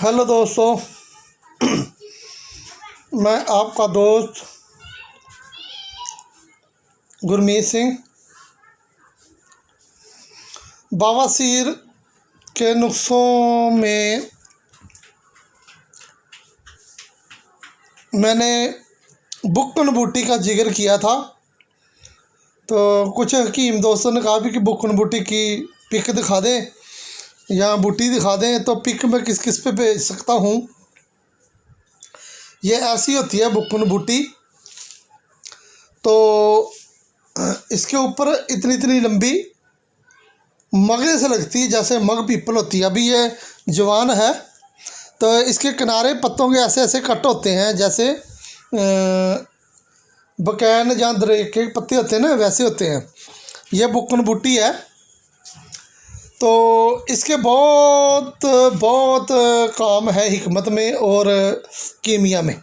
Hello दोस्तों, मैं आपका दोस्त गुरमीत सिंह। बवासीर के नुस्खों में मैंने बुक्कन बूटी का जिक्र किया था। तो कुछ हकीम दोस्तों ने कहा भी कि बुक्कन बूटी की पिक दिखा दें या बूटी दिखा दें, तो पिक मैं किस किस पे भेज सकता हूँ। ये ऐसी होती है बुक्कन बूटी। तो इसके ऊपर इतनी इतनी लंबी मगरे से लगती है, जैसे मग पीपल होती है। अभी ये जवान है तो इसके किनारे पत्तों के ऐसे ऐसे कट होते हैं, जैसे बकैन या दरेक के पत्ते होते हैं ना, वैसे होते हैं। ये बुक्कन बूटी है। तो इसके बहुत बहुत काम है हिकमत में और कीमिया में।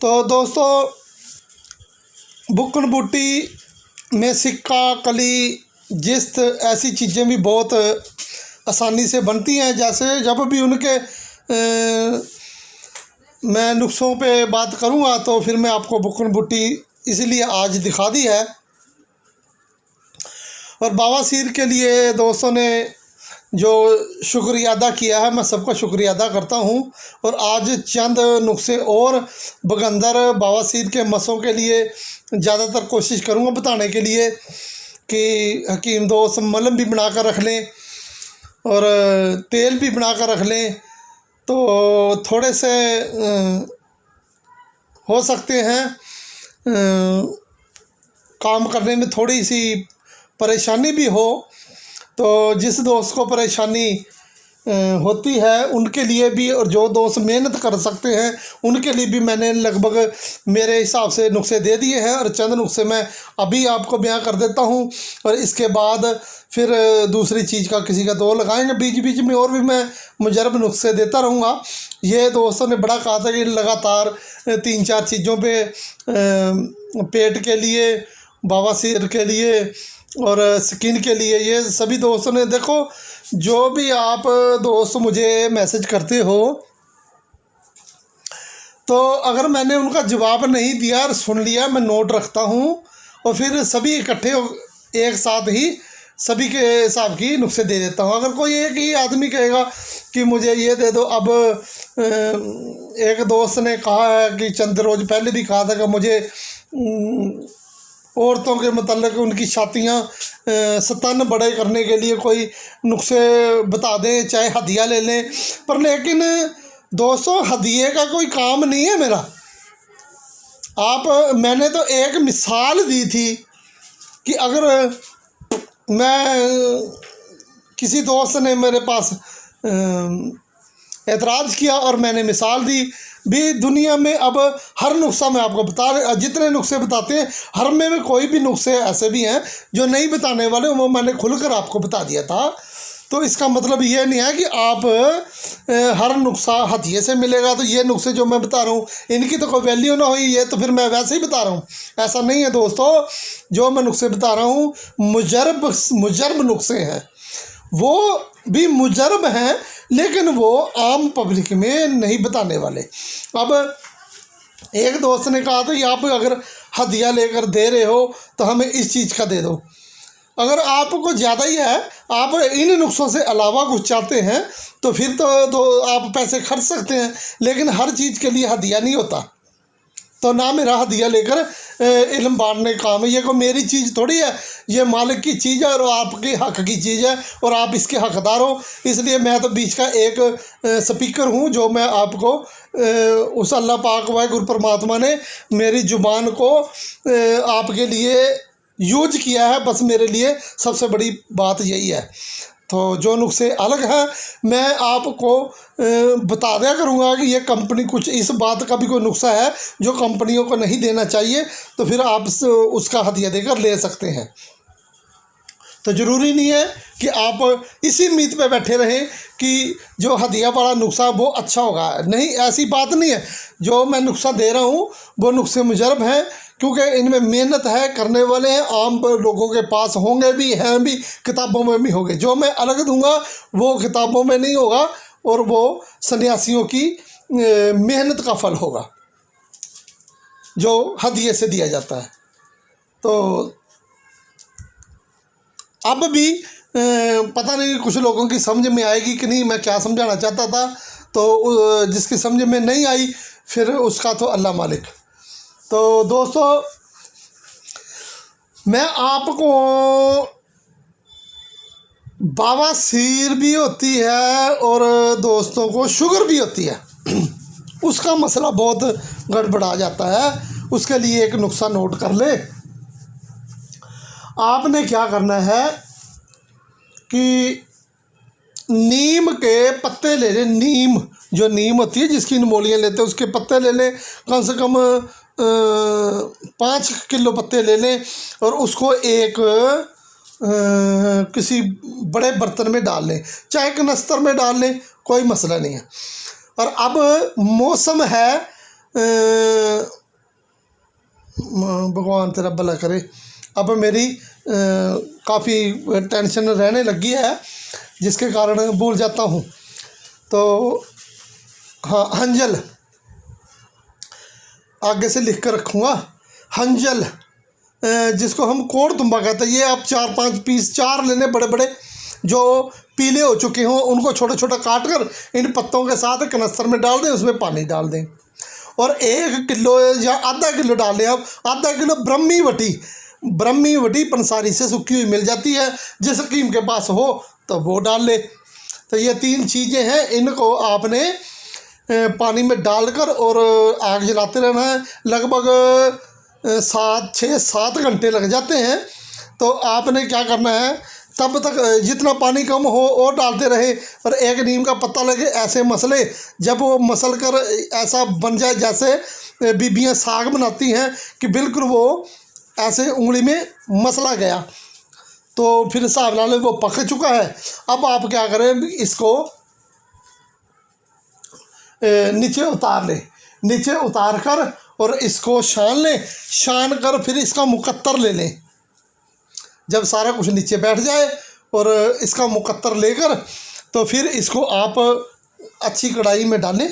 तो दोस्तों, बुक्कन बूटी में सिक्का, कली, जिस्त ऐसी चीज़ें भी बहुत आसानी से बनती हैं। जैसे जब भी उनके मैं नुस्खों पे बात करूँगा तो फिर मैं आपको बुक्कन बूटी इसलिए आज दिखा दी है। और बवासीर के लिए दोस्तों ने जो शुक्रिया अदा किया है, मैं सबका शुक्रिया अदा करता हूं। और आज चंद नुस्खे और बगंदर बवासीर के मसों के लिए ज़्यादातर कोशिश करूंगा बताने के लिए कि हकीम दोस्त मलहम भी बना कर रख लें और तेल भी बना कर रख लें। तो थोड़े से हो सकते हैं काम करने में थोड़ी सी परेशानी भी हो। तो जिस दोस्त को परेशानी होती है उनके लिए भी, और जो दोस्त मेहनत कर सकते हैं उनके लिए भी मैंने लगभग मेरे हिसाब से नुस्खे दे दिए हैं। और चंद नुस्खे मैं अभी आपको बयां कर देता हूं, और इसके बाद फिर दूसरी चीज़ का किसी का दो लगाएंगे बीच बीच में, और भी मैं मुजरब नुस्खे देता रहूँगा। ये दोस्तों ने बड़ा कहा था कि लगातार 3-4 चीज़ों पे पेट के लिए, बवासीर के लिए और स्किन के लिए, ये सभी दोस्तों ने देखो, जो भी आप दोस्त मुझे मैसेज करते हो, तो अगर मैंने उनका जवाब नहीं दिया और सुन लिया, मैं नोट रखता हूँ और फिर सभी इकट्ठे एक साथ ही सभी के हिसाब की नुस्खे दे देता हूँ। अगर कोई एक ही आदमी कहेगा कि मुझे ये दे दो, अब एक दोस्त ने कहा है कि चंद रोज़ पहले भी कहा था कि मुझे औरतों के मतलब उनकी छातियाँ स्तन बड़े करने के लिए कोई नुस्खे बता दें, चाहे हदिया ले लें। पर लेकिन दोस्तों, हदिये का कोई काम नहीं है मेरा। मैंने तो एक मिसाल दी थी कि अगर मैं किसी दोस्त ने मेरे पास एतराज़ किया और मैंने मिसाल दी भी, दुनिया में अब हर नुस्खा मैं आपको जितने नुस्खे बताते हैं, हर में कोई भी नुस्खे ऐसे भी हैं जो नहीं बताने वाले, वो मैंने खुलकर आपको बता दिया था। तो इसका मतलब ये नहीं है कि आप हर नुस्खा हथिये से मिलेगा तो ये नुस्खे जो मैं बता रहा हूँ इनकी तो कोई वैल्यू ना हुई, ये तो फिर मैं वैसे ही बता रहा हूँ। ऐसा नहीं है दोस्तों, जो मैं नुस्खे बता रहा हूँ मुजरब नुस्खे हैं, वो भी मुजरब हैं, लेकिन वो आम पब्लिक में नहीं बताने वाले। अब एक दोस्त ने कहा था, आप अगर हदिया लेकर दे रहे हो तो हमें इस चीज़ का दे दो। अगर आपको ज़्यादा ही है, आप इन नुस्खों से अलावा कुछ चाहते हैं तो फिर तो आप पैसे खर्च सकते हैं, लेकिन हर चीज़ के लिए हदिया नहीं होता। तो ना मेरा हदिया लेकर इल्म बांटने का काम है। ये कोई मेरी चीज़ थोड़ी है, ये मालिक की चीज़ है और आपके हक़ की चीज़ है और आप इसके हकदार हो। इसलिए मैं तो बीच का एक स्पीकर हूँ, जो मैं आपको उस अल्लाह पाक वाहिगुरु परमात्मा ने मेरी ज़ुबान को आपके लिए यूज किया है। बस मेरे लिए सबसे बड़ी बात यही है। तो जो नुस्खे अलग हैं मैं आपको बता दिया करूँगा कि ये कंपनी कुछ इस बात का भी कोई नुस्खा है जो कंपनियों को नहीं देना चाहिए, तो फिर आप उसका हदिया देकर ले सकते हैं। तो ज़रूरी नहीं है कि आप इसी उम्मीद पे बैठे रहें कि जो हदिया वाला नुस्खा वो अच्छा होगा। नहीं, ऐसी बात नहीं है। जो मैं नुस्खा दे रहा हूँ वो नुस्खे मुजरब हैं, क्योंकि इनमें मेहनत है, करने वाले हैं, आम लोगों के पास होंगे भी, हैं भी, किताबों में भी होंगे। जो मैं अलग दूंगा वो किताबों में नहीं होगा, और वो सन्यासियों की मेहनत का फल होगा जो हदिये से दिया जाता है। तो अब भी पता नहीं कुछ लोगों की समझ में आएगी कि नहीं, मैं क्या समझाना चाहता था। तो जिसकी समझ में नहीं आई फिर उसका तो अल्लाह मालिक। तो दोस्तों, मैं आपको बवासीर भी होती है और दोस्तों को शुगर भी होती है, उसका मसला बहुत गड़बड़ा जाता है। उसके लिए एक नुस्खा नोट कर ले। आपने क्या करना है कि नीम के पत्ते ले लें। नीम, जो नीम होती है जिसकी नमोलियाँ लेते हैं, उसके पत्ते ले लें। कम से कम 5 किलो पत्ते ले लें और उसको एक किसी बड़े बर्तन में डाल लें, चाहे कनस्तर में डाल लें, कोई मसला नहीं है। और अब मौसम है, भगवान तेरा भला करे, अब मेरी काफ़ी टेंशन रहने लगी है जिसके कारण भूल जाता हूँ। तो हाँ, हंजल आगे से लिख कर रखूँगा। हंजल, जिसको हम कोड़ तुम्बा कहते हैं, ये आप 4-5 पीस 4 लेने बड़े बड़े, जो पीले हो चुके हों, उनको छोटा छोटा काट कर इन पत्तों के साथ कनस्तर में डाल दें, उसमें पानी डाल दें और 1 किलो या आधा किलो डाल लें। आप आधा किलो ब्रह्मी वटी पंसारी से सूखी हुई मिल जाती है, जिस हकीम के पास हो तो वो डाल ले। तो ये 3 चीज़ें हैं, इनको आपने पानी में डालकर और आग जलाते रहना है। लगभग 6-7 घंटे लग जाते हैं। तो आपने क्या करना है, तब तक जितना पानी कम हो और डालते रहे और एक नीम का पत्ता लगे, ऐसे मसले। जब वो मसल कर ऐसा बन जाए जैसे बीबियाँ साग बनाती हैं कि बिल्कुल वो ऐसे उंगली में मसला गया, तो फिर हिसाब ला लें वो पक चुका है। अब आप क्या करें, इसको नीचे उतार लें, नीचे उतार कर और इसको छान लें। छान कर फिर इसका मुकत्तर ले लें। जब सारा कुछ नीचे बैठ जाए और इसका मुकत्तर लेकर तो फिर इसको आप अच्छी कढ़ाई में डालें।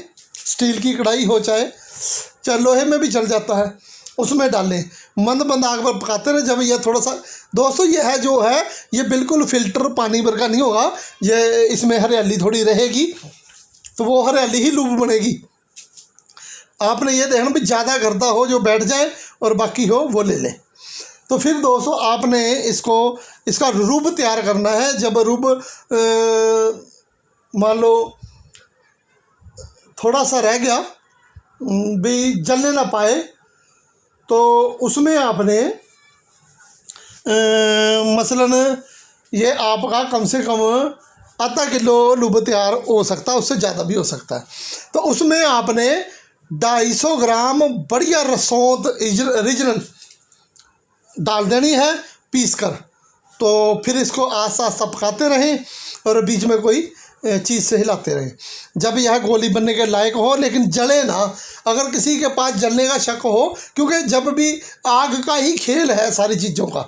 स्टील की कढ़ाई हो चाहे लोहे में भी चल जाता है, उसमें डालें। मंद आग पर पकाते रहे। जब यह थोड़ा सा, दोस्तों यह है जो है ये बिल्कुल फ़िल्टर पानी भर का नहीं होगा, ये इसमें हरियाली थोड़ी रहेगी, तो वो हरियाली ही लूप बनेगी। आपने ये देखना भी ज़्यादा गर्दा हो जो बैठ जाए और बाकी हो वो ले लें। तो फिर दोस्तों आपने इसका रूब तैयार करना है। जब रूब मान लो थोड़ा सा रह गया भी, जलने ना पाए, तो उसमें आपने मसलन ये आपका कम से कम आधा किलो लूब तैयार हो सकता है, उससे ज़्यादा भी हो सकता है। तो उसमें आपने 250 ग्राम बढ़िया रसौंद ओरिजिनल डाल देनी है पीस कर। तो फिर इसको आस्ता आस्ता पकाते रहें और बीच में कोई चीज़ से हिलाते रहें जब यह गोली बनने के लायक हो, लेकिन जले ना। अगर किसी के पास जलने का शक हो, क्योंकि जब भी आग का ही खेल है सारी चीज़ों का।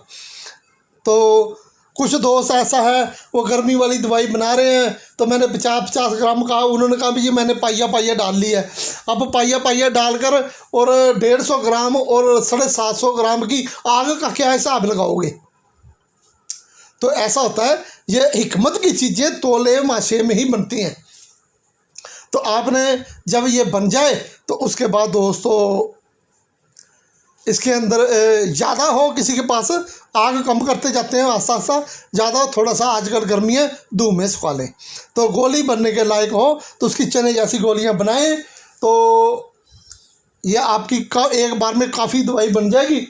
तो कुछ दोस्त ऐसा है वो गर्मी वाली दवाई बना रहे हैं, तो मैंने 50 ग्राम कहा, उन्होंने कहा भी ये मैंने पाइया डाल ली है। अब पाइया डालकर और 150 ग्राम और 750 ग्राम की आग का क्या हिसाब लगाओगे। तो ऐसा होता है, ये हिकमत की चीज़ें तोले माशे में ही बनती हैं। तो आपने जब ये बन जाए तो उसके बाद दोस्तों इसके अंदर ज़्यादा हो, किसी के पास आग कम करते जाते हैं आस्ता आस्ता, ज़्यादा हो थोड़ा सा, आजकल गर्मी है, धूप में सुखा लें। तो गोली बनने के लायक हो तो उसकी चने जैसी गोलियां बनाएं, तो ये आपकी एक बार में काफ़ी दवाई बन जाएगी।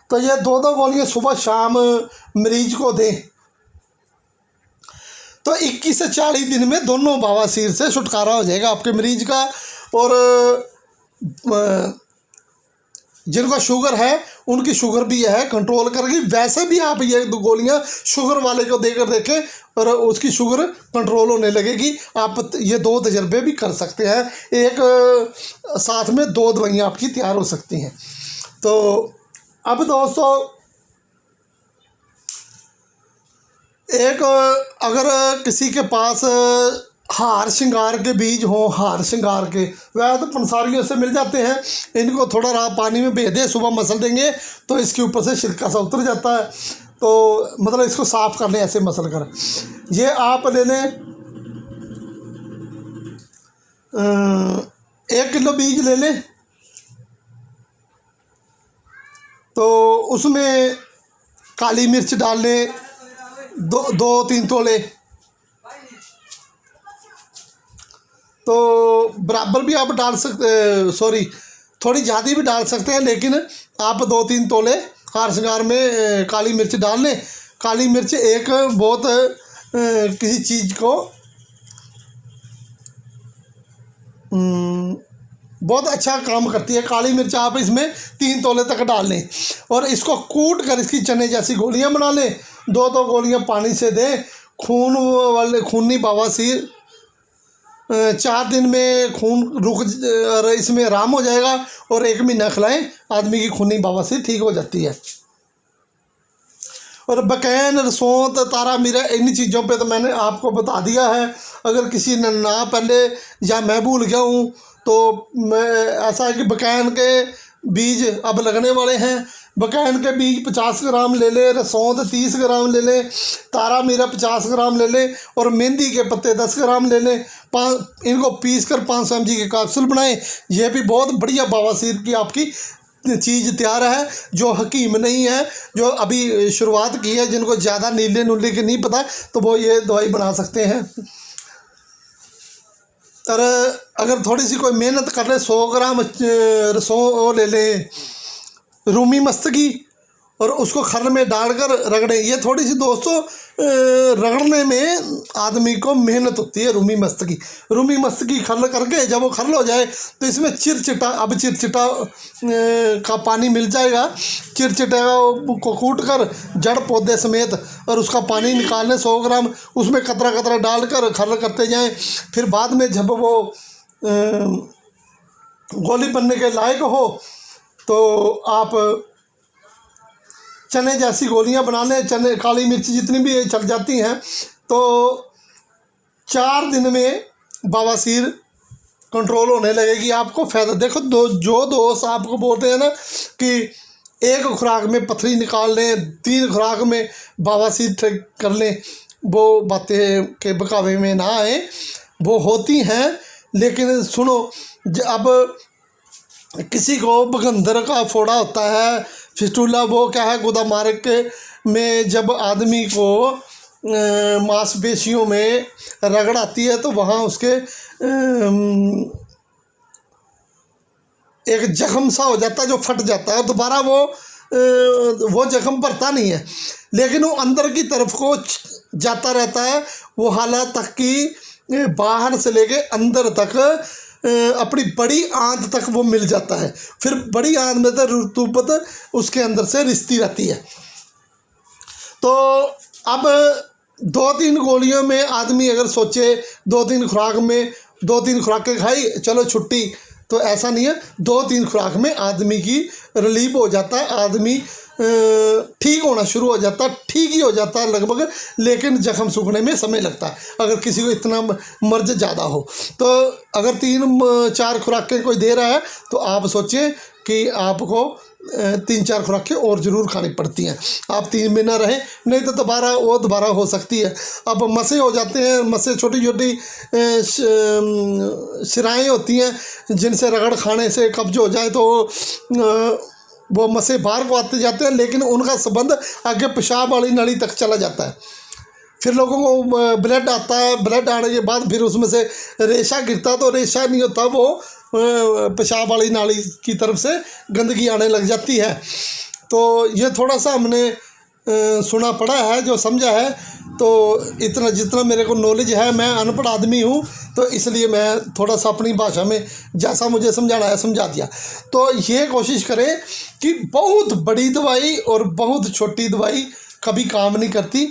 तो ये 2-2 गोलियां सुबह शाम मरीज को दें, तो 21 से 40 दिन में दोनों बवासीर से छुटकारा हो जाएगा आपके मरीज का। और जिनका शुगर है उनकी शुगर भी यह है कंट्रोल करेगी। वैसे भी आप ये गोलियां शुगर वाले को देकर देखें और उसकी शुगर कंट्रोल होने लगेगी। आप ये 2 तजर्बे भी कर सकते हैं, एक साथ में 2 दवाइयाँ आपकी तैयार हो सकती हैं। तो अब दोस्तों एक अगर किसी के पास हार श्रृंगार के बीज हों, हार श्रृंगार के, वह तो पंसारियों से मिल जाते हैं। इनको थोड़ा रात पानी में भेज दें, सुबह मसल देंगे तो इसके ऊपर से छिलका सा उतर जाता है। तो मतलब इसको साफ़ कर लें ऐसे मसल कर। ये आप ले लें 1 किलो बीज ले लें, तो उसमें काली मिर्च डाल लें 2-3 तोले। तो बराबर भी आप डाल सकते, सॉरी थोड़ी ज़्यादा भी डाल सकते हैं, लेकिन आप 2-3 तोले हार श्रृंगार में काली मिर्च डाल लें। काली मिर्च एक बहुत किसी चीज़ को बहुत अच्छा काम करती है। काली मिर्च आप इसमें 3 तोले तक डाल लें और इसको कूट कर इसकी चने जैसी गोलियां बना लें। 2-2 गोलियां पानी से दें। खूनी बवासीर 4 दिन में खून रुक इसमें आराम हो जाएगा और 1 महीना खिलाएं, आदमी की खूनी बवासीर ठीक हो जाती है। और बकैन, रसौंत, तारा मीरा, इन चीज़ों पे तो मैंने आपको बता दिया है। अगर किसी ने ना पहले या मैं भूल गया हूँ तो मैं ऐसा है कि बकैन के बीज अब लगने वाले हैं। बकैन के बीज 50 ग्राम ले लें, रसौंत 30 ग्राम ले लें, तारा मीरा 50 ग्राम ले लें और मेहंदी के पत्ते 10 ग्राम ले लें। इनको पीस कर 500 mg के कैप्सूल बनाएं। ये भी बहुत बढ़िया बवासीर की आपकी चीज़ तैयार है। जो हकीम नहीं है, जो अभी शुरुआत की है, जिनको ज़्यादा नीले नूले के नहीं पता, तो वो ये दवाई बना सकते हैं। और अगर थोड़ी सी कोई मेहनत कर ले, 100 ग्राम रसों ले लें रूमी मस्तकी और उसको खल में डालकर रगड़ें। ये थोड़ी सी दोस्तों रगड़ने में आदमी को मेहनत होती है। रूमी मस्तकी खल करके जब वो खल हो जाए तो इसमें चिरचिटा, अब चिरचिटा का पानी मिल जाएगा। चिरचिटा को कूट कर जड़ पौधे समेत और उसका पानी निकालने 100 ग्राम उसमें कतरा कतरा डालकर खल करते जाएं। फिर बाद में जब वो गोली बनने के लायक हो तो आप चने जैसी गोलियां बना लें। चने, काली मिर्च जितनी भी चल जाती हैं, तो 4 दिन में बवासीर कंट्रोल होने लगेगी। आपको फ़ायदा देखो, जो दोस्त आपको बोलते हैं ना कि 1 खुराक में पथरी निकाल लें, 3 खुराक में बवासीर ठीक कर लें, वो बातें के बकावे में ना आए। वो होती हैं, लेकिन सुनो, अब किसी को बगंदर का फोड़ा होता है, फिस्टूला, वो क्या है, गुदा मार्ग के में जब आदमी को मांसपेशियों में रगड़ आती है तो वहाँ उसके एक जख्म सा हो जाता है जो फट जाता है। दोबारा वो जख्म भरता नहीं है, लेकिन वो अंदर की तरफ को जाता रहता है। वो हालत तक कि बाहर से लेके अंदर तक अपनी बड़ी आंत तक वो मिल जाता है। फिर बड़ी आंत में तो रतूबत उसके अंदर से रिश्ती रहती है। तो अब 2-3 गोलियों में आदमी अगर सोचे 2-3 खुराक में 2-3 खुराकें खाई, चलो छुट्टी, तो ऐसा नहीं है। 2-3 खुराक में आदमी की रिलीफ हो जाता है, आदमी ठीक होना शुरू हो जाता है, ठीक ही हो जाता है लगभग, लेकिन जख्म सूखने में समय लगता है। अगर किसी को इतना मर्ज ज़्यादा हो तो अगर 3-4 खुराकें कोई दे रहा है तो आप सोचें कि आपको 3-4 खुराकें और ज़रूर खानी पड़ती हैं। आप 3 महीना रहें, नहीं तो दोबारा हो सकती है। अब मसे हो जाते हैं, मसे छोटी छोटी शिराएँ होती हैं जिनसे रगड़ खाने से कब्ज हो जाए तो वो मसे बाहर को आते जाते हैं, लेकिन उनका संबंध आगे पेशाब वाली नाली तक चला जाता है। फिर लोगों को ब्लड आता है, ब्लड आने के बाद फिर उसमें से रेशा गिरता है, तो रेशा नहीं होता, वो पेशाब वाली नाली की तरफ से गंदगी आने लग जाती है। तो ये थोड़ा सा हमने सुना पड़ा है, जो समझा है, तो इतना जितना मेरे को नॉलेज है, मैं अनपढ़ आदमी हूँ तो इसलिए मैं थोड़ा सा अपनी भाषा में जैसा मुझे समझाना है समझा दिया। तो ये कोशिश करें कि बहुत बड़ी दवाई और बहुत छोटी दवाई कभी काम नहीं करती।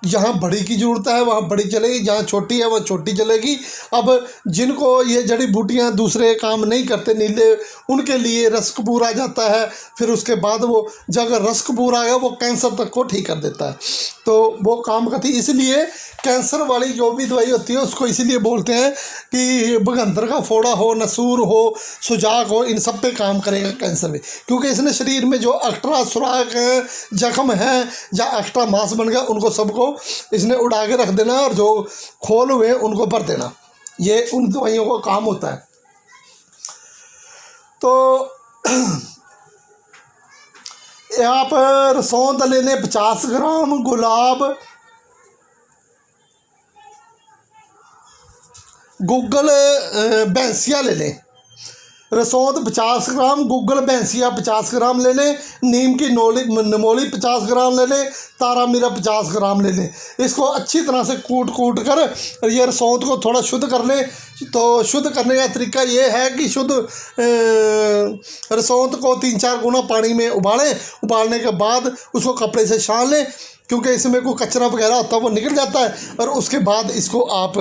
जहाँ बड़ी की ज़रूरत है वहाँ बड़ी चलेगी, जहाँ छोटी है वहाँ छोटी चलेगी। अब जिनको ये जड़ी बूटियाँ दूसरे काम नहीं करते नीले, उनके लिए रस कपूर आ जाता है। फिर उसके बाद वो जब रस कपूर आ गया वो कैंसर तक को ठीक कर देता है, तो वो काम करती। इसलिए कैंसर वाली जो भी दवाई होती है उसको इसीलिए बोलते हैं कि भगंदर का फोड़ा हो, नसूर हो, सुजाक हो, इन सब पे काम करेगा कैंसर में, क्योंकि इसने शरीर में जो एक्स्ट्रा सुराख है, जख्म है या एक्स्ट्रा मांस बन गया उनको सबको इसने उड़ा के रख देना और जो खोल हुए उनको भर देना। ये उन दवाइयों का काम होता है। तो यहाँ पर सौंठ ले लें 50 ग्राम, गुलाब, गूगल भैंसिया ले लें। रसौंठ 50 ग्राम, गूगल भैंसिया 50 ग्राम ले लें, नीम की नमोली 50 ग्राम ले लें, तारा मीरा 50 ग्राम ले लें। इसको अच्छी तरह से कूट कर ये रसौंठ को थोड़ा शुद्ध कर लें। तो शुद्ध करने का तरीका ये है कि शुद्ध रसौंठ को 3-4 गुना पानी में उबालें। उबालने के बाद उसको कपड़े से छान लें, क्योंकि इसमें कोई कचरा वगैरह होता है वो निकल जाता है। और उसके बाद इसको आप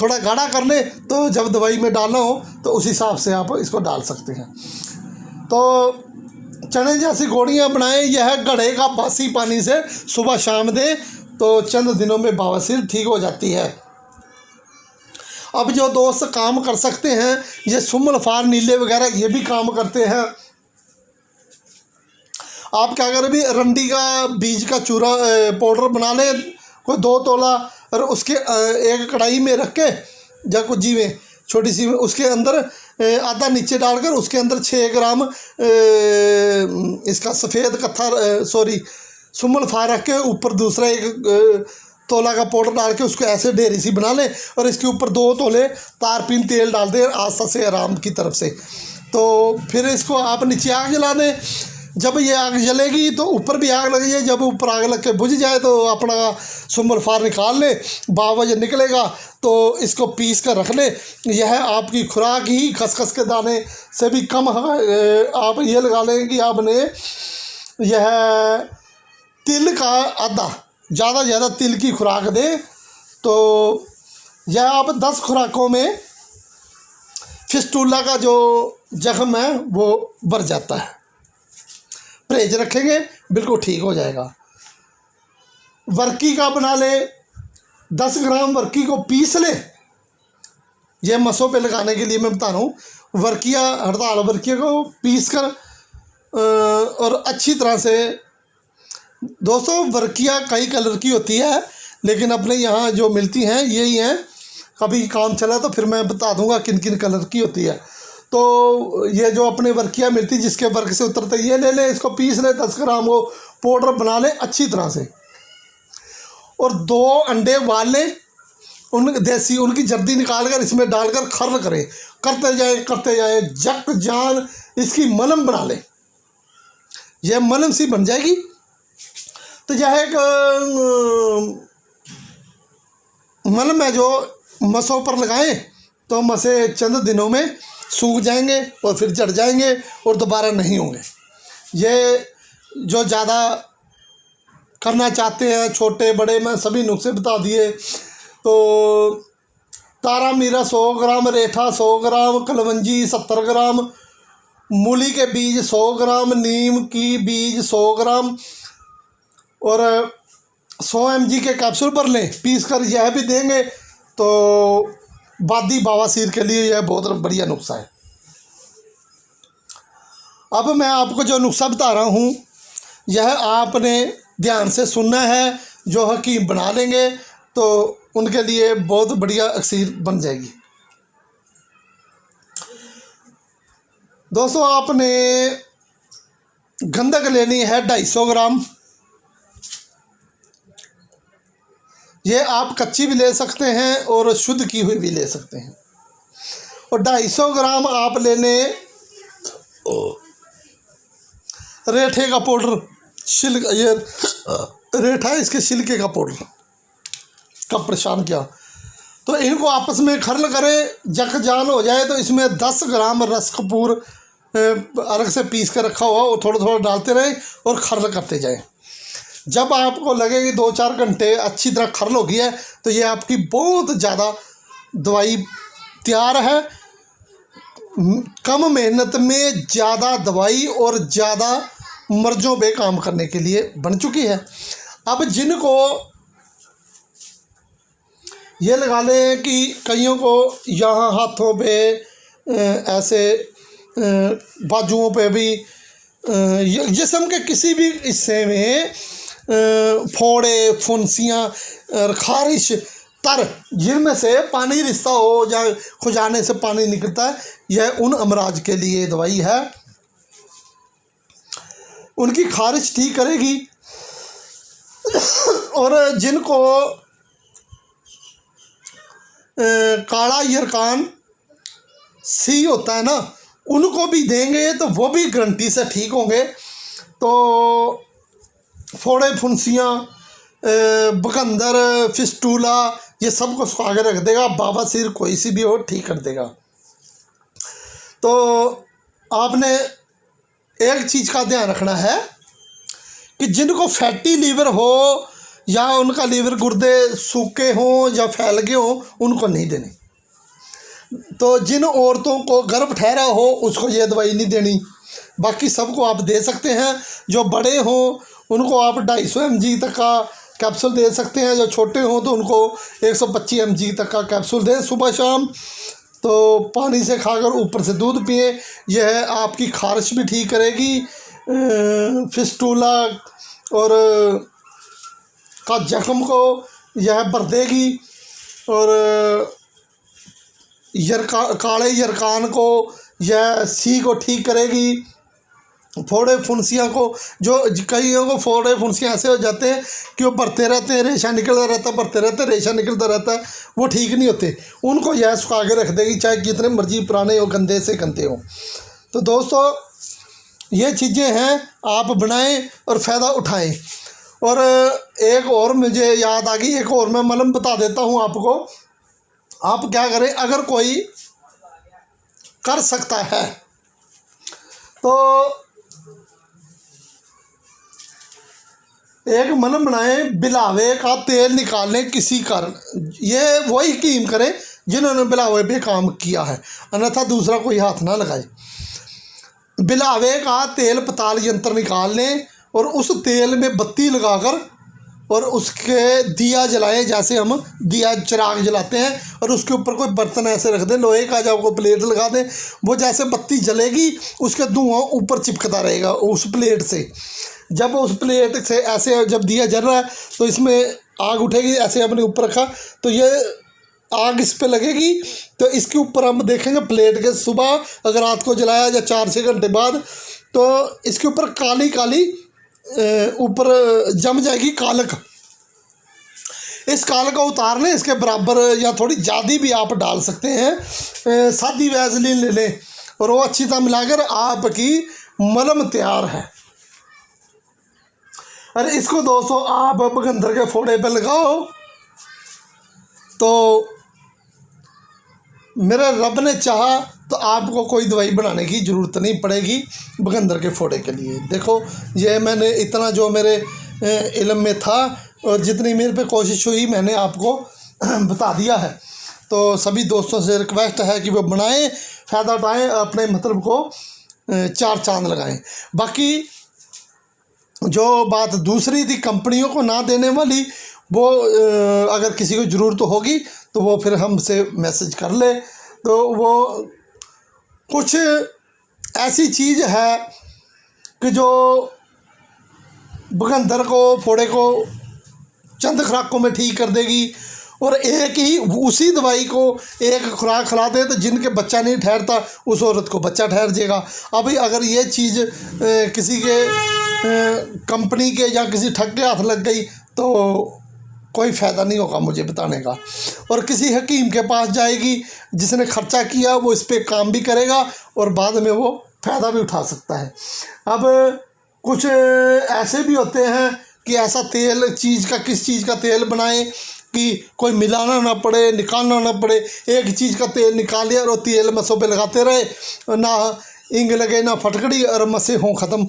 थोड़ा गाढ़ा कर लें, तो जब दवाई में डालना हो तो उस हिसाब से आप इसको डाल सकते हैं। तो चने जैसी गोलियां बनाएं। यह घड़े का बासी पानी से सुबह शाम दें, तो चंद दिनों में बवासीर ठीक हो जाती है। अब जो दोस्त काम कर सकते हैं, ये सुमल फार नीले वगैरह ये भी काम करते हैं। आप क्या करें भी, रंडी का बीज का चूरा पाउडर बना लें कोई 2 तोला, और उसके एक कढ़ाई में रख के या कुछ जी में छोटी सी में उसके अंदर आधा नीचे डालकर उसके अंदर 6 ग्राम इसका सफ़ेद सुमल फार रख के ऊपर दूसरा 1 तोला का पाउडर डाल के उसको ऐसे ढेरी सी बना लें, और इसके ऊपर 2 तोले तारपीन तेल डाल दें आस्था से आराम की तरफ से। तो फिर इसको आप नीचे आग जला दें। जब ये आग जलेगी तो ऊपर भी आग लगी है, जब ऊपर आग लग के बुझ जाए तो अपना सुमल फार निकाल ले। 12 बजे निकलेगा तो इसको पीस कर रख ले। यह आपकी खुराक ही खसखस के दाने से भी कम है। आप ये लगा लें कि आपने यह तिल का आधा ज़्यादा से ज़्यादा तिल की खुराक दें, तो यह आप 10 खुराकों में फिस्टूला का जो जख्म है वो भर जाता है। परहेज रखेंगे बिल्कुल ठीक हो जाएगा। वर्की का बना ले, 10 ग्राम वर्की को पीस ले। ये मसों पे लगाने के लिए मैं बता रहा हूँ। वर्किया हड़ताल वर्किया को पीस कर और अच्छी तरह से, दोस्तों वर्किया कई कलर की होती है, लेकिन अपने यहाँ जो मिलती हैं यही हैं। कभी काम चला तो फिर मैं बता दूंगा किन किन कलर की होती है। तो ये जो अपने वर्किया मिलती जिसके वर्क से उतरते ये ले लें, इसको पीस लें, 10 ग्राम को पाउडर बना लें अच्छी तरह से, और 2 अंडे उबाल लें, उन देसी उनकी जर्दी निकाल कर इसमें डालकर खर्र करें, करते जाए जक जान इसकी मलम बना लें। यह मलम सी बन जाएगी। तो यह एक मलम है जो मसों पर लगाएं तो मसे चंद दिनों में सूख जाएंगे और फिर जड़ जाएंगे और दोबारा नहीं होंगे। ये जो ज़्यादा करना चाहते हैं छोटे बड़े मैं सभी नुस्खे बता दिए। तो तारा मीरा 100 ग्राम, रेठा 100 ग्राम, कलवंजी 70 ग्राम, मूली के बीज 100 ग्राम, नीम की बीज 100 ग्राम और 100 mg के कैप्सूल पर लें पीस कर। यह भी देंगे तो बादी बवासीर के लिए यह बहुत बढ़िया नुस्खा है। अब मैं आपको जो नुस्खा बता रहा हूँ यह आपने ध्यान से सुनना है। जो हकीम बना लेंगे तो उनके लिए बहुत बढ़िया अक्सीर बन जाएगी। दोस्तों आपने गंधक लेनी है 250 ग्राम। ये आप कच्ची भी ले सकते हैं और शुद्ध की हुई भी ले सकते हैं। और 250 ग्राम आप ले लें रेठे का पाउडर, ये रेठा है इसके छिलके का पाउडर। कब परेशान किया तो इनको आपस में खर्ल करें, जक जान हो जाए तो इसमें 10 ग्राम रस कपूर अलग से पीस कर रखा हुआ वो थोड़ा थोड़ा डालते रहें और खर्ल करते जाएं। जब आपको लगे कि 2-4 घंटे अच्छी तरह खरल हो गई है तो ये आपकी बहुत ज़्यादा दवाई तैयार है। कम मेहनत में ज़्यादा दवाई और ज़्यादा मर्जों पे काम करने के लिए बन चुकी है। अब जिनको ये लगा लें कि कईयों को यहाँ हाथों पे ऐसे बाजुओं पे भी जिस्म के किसी भी हिस्से में फोड़े, फुंसियाँ और खारिश तर जिनमें से पानी रिश्ता हो या खुजाने से पानी निकलता है, यह उन अमराज के लिए दवाई है। उनकी खारिश ठीक करेगी। और जिनको काला यरकान सी होता है ना, उनको भी देंगे तो वो भी गारंटी से ठीक होंगे। तो फोड़े, फुंसियाँ, बकंदर, फिस्टूला, ये सब को सुखा के रख देगा। बाबासीर कोई सी भी हो ठीक कर देगा। तो आपने एक चीज़ का ध्यान रखना है कि जिनको फैटी लीवर हो या उनका लीवर गुर्दे सूखे हों या फैल गए हों, उनको नहीं देनी। तो जिन औरतों को गर्भ ठहरा हो उसको ये दवाई नहीं देनी। बाकी सबको आप दे सकते हैं। जो बड़े हों उनको आप 250 mg तक का कैप्सूल दे सकते हैं। जो छोटे हों तो उनको 125 mg तक का कैप्सूल दें सुबह शाम। तो पानी से खाकर ऊपर से दूध पिए। यह आपकी खारिश भी ठीक करेगी, फिस्टूला और का जख्म को यह भर देगी, और काले यरकान को यह सी को ठीक करेगी। फोड़े फुंसियाँ को, जो कईयों को फोड़े फुंसियाँ ऐसे हो जाते हैं कि वो भरते रहते हैं, रेशा निकलता रहता है, भरते रहते हैं, रेशा निकलता रहता है, वो ठीक नहीं होते। उनको यह सुखा के रख देगी, चाहे जितने मर्जी पुराने हो, गंदे से गंदे हो। तो दोस्तों ये चीज़ें हैं, आप बनाएं और फ़ायदा उठाएं। और एक और मुझे याद आ गई, एक और मैं मलहम बता देता हूँ आपको। आप क्या करें, अगर कोई कर सकता है तो एक मलहम बनाएं, बिलावे का तेल निकालने किसी कारण। ये वही हकीम करें जिन्होंने बिलावे पे काम किया है, अन्यथा दूसरा कोई हाथ ना लगाए। बिलावे का तेल पताल यंत्र निकाल लें और उस तेल में बत्ती लगाकर और उसके दिया जलाएं, जैसे हम दिया चिराग जलाते हैं, और उसके ऊपर कोई बर्तन ऐसे रख दें, लोहे का, जब को प्लेट लगा दें, वो जैसे बत्ती जलेगी उसका धुआं ऊपर चिपकता रहेगा उस प्लेट से। जब उस प्लेट से ऐसे जब दिया जल रहा है तो इसमें आग उठेगी, ऐसे अपने ऊपर रखा तो ये आग इस पे लगेगी। तो इसके ऊपर हम देखेंगे प्लेट के, सुबह अगर रात को जलाया या 4-6 घंटे बाद, तो इसके ऊपर काली काली ऊपर जम जाएगी कालक। इस काल को उतार लें, इसके बराबर या थोड़ी ज़्यादा भी आप डाल सकते हैं। सादी वैसलीन ले लें और वो अच्छी तरह मिलाकर आपकी मलहम तैयार है। अरे इसको दोस्तों आप बगंदर के फोड़े पे लगाओ तो मेरे रब ने चाहा तो आपको कोई दवाई बनाने की ज़रूरत नहीं पड़ेगी बगंदर के फोड़े के लिए। देखो ये मैंने इतना जो मेरे इल्म में था और जितनी मेरे पे कोशिश हुई मैंने आपको बता दिया है। तो सभी दोस्तों से रिक्वेस्ट है कि वो बनाएं, फ़ायदा उठाएं, अपने मतलब को 4 चांद लगाएं। बाकी जो बात दूसरी थी कंपनियों को ना देने वाली, वो अगर किसी को ज़रूरत होगी तो वो फिर हमसे मैसेज कर ले। तो वो कुछ ऐसी चीज़ है कि जो बगंदर को, फोड़े को चंद खुराकों में ठीक कर देगी, और एक ही उसी दवाई को एक खुराक खिला दे तो जिनके बच्चा नहीं ठहरता उस औरत को बच्चा ठहर जाएगा। अभी अगर ये चीज़ किसी के कंपनी के या किसी ठग के हाथ लग गई तो कोई फ़ायदा नहीं होगा मुझे बताने का, और किसी हकीम के पास जाएगी जिसने खर्चा किया, वो इस पर काम भी करेगा और बाद में वो फ़ायदा भी उठा सकता है। अब कुछ ऐसे भी होते हैं कि ऐसा तेल चीज़ का, किस चीज़ का तेल बनाएं कि कोई मिलाना ना पड़े, निकालना ना पड़े। एक चीज़ का तेल निकाल लिया और तेल मसों पे लगाते रहे, ना इंग लगे ना फटकड़ी, और मसे हों ख़त्म।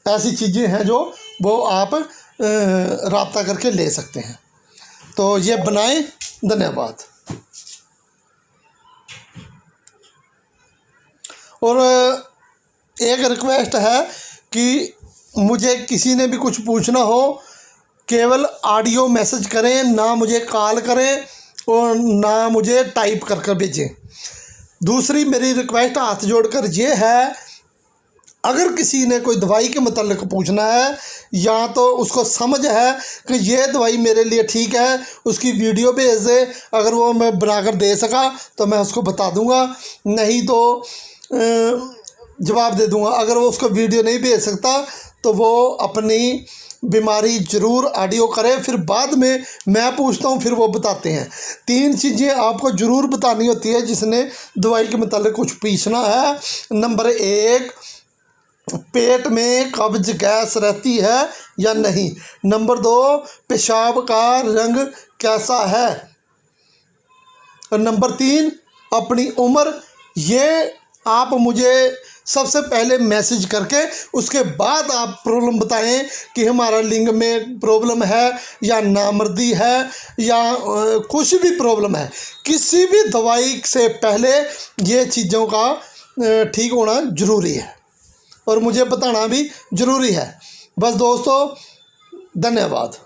ऐसी चीज़ें हैं जो वो आप रब्ता करके ले सकते हैं। तो ये बनाएं। धन्यवाद। और एक रिक्वेस्ट है कि मुझे किसी ने भी कुछ पूछना हो केवल ऑडियो मैसेज करें, ना मुझे कॉल करें और ना मुझे टाइप कर भेजें। दूसरी मेरी रिक्वेस्ट हाथ जोड़कर ये है, अगर किसी ने कोई दवाई के मतलब पूछना है या तो उसको समझ है कि ये दवाई मेरे लिए ठीक है, उसकी वीडियो भेज दे। अगर वो मैं बनाकर दे सका तो मैं उसको बता दूंगा, नहीं तो जवाब दे दूंगा। अगर वो उसको वीडियो नहीं भेज सकता तो वो अपनी बीमारी ज़रूर ऑडियो करे, फिर बाद में मैं पूछता हूँ, फिर वो बताते हैं। 3 चीज़ें आपको ज़रूर बतानी होती है जिसने दवाई के मतलब कुछ पूछना है। नंबर 1, पेट में कब्ज गैस रहती है या नहीं। नंबर 2, पेशाब का रंग कैसा है। और नंबर 3, अपनी उम्र। ये आप मुझे सबसे पहले मैसेज करके उसके बाद आप प्रॉब्लम बताएं कि हमारा लिंग में प्रॉब्लम है या नामर्दी है या कुछ भी प्रॉब्लम है। किसी भी दवाई से पहले ये चीज़ों का ठीक होना ज़रूरी है और मुझे बताना भी ज़रूरी है। बस दोस्तों, धन्यवाद।